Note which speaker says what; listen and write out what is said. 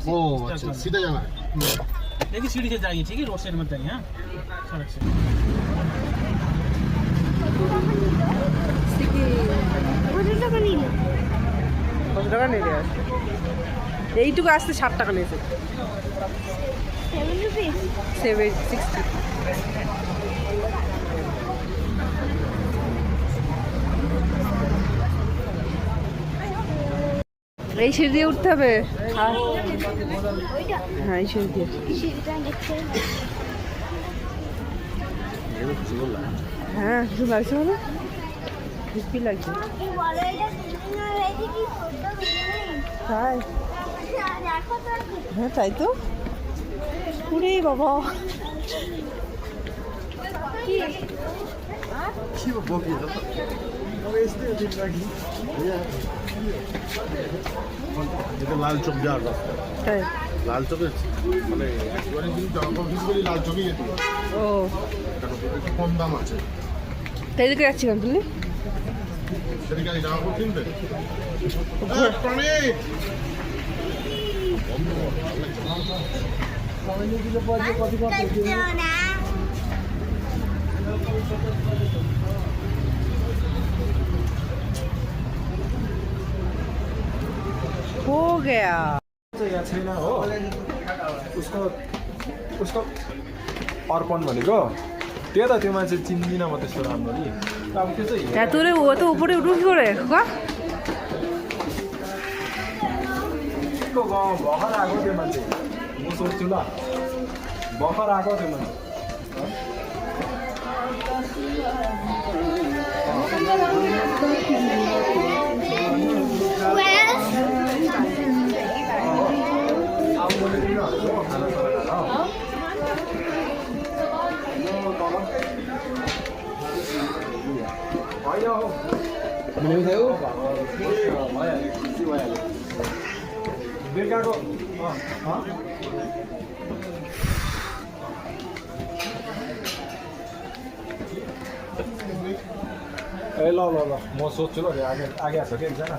Speaker 1: ओ अच्छा सीधा जाना है।
Speaker 2: देखिए सीढ़ी से जाइए, ठीक है, रोड साइड मत जाइए। हाँ, सड़क से।
Speaker 3: কত টাকা নিলে এইটুকু আসতে 60 টাকা নিয়েছে। 760। এই সিঁড়ি দিয়ে উঠতে হবে। হ্যাঁ এই সিঁড়ি দিয়ে। হ্যাঁ কিছু লাগছে মানে কি লাগছে তাই? হ্যাঁ তাই তো। ওরে বাবা
Speaker 1: এটা লাল চক যাওয়ার রাস্তা।
Speaker 3: তাই
Speaker 1: লাল চকে মানে অনেক দিন জামা ফিজিক্যালি লাল চকেই যেতে হবে।
Speaker 3: ও
Speaker 1: কারণ একটু কম দাম আছে।
Speaker 3: তাই দিকে যাচ্ছি কেন তুলি?
Speaker 1: সেদিকে আমি জামা কাপড় কিনবে প্রণীত
Speaker 3: हो गया।
Speaker 4: यहाँ छैन हो उसको उसको अर्पण भनेको त्यही त त्यो मान्छे चिन्दिनँ म त्यस्तो राम्ररी अब त्यो चाहिँ
Speaker 3: क्या तूने वो तो ऊपर उठू क्यों रे का?
Speaker 4: हेरेको गाउँ भर्खर आएको त्यो मान्छे म सोध्छु ल भर्खर आएको त्यो मान्छे बेलुकाको ए ल ल ल म सोध्छु ल आगे आगे आएको छ कि एकजना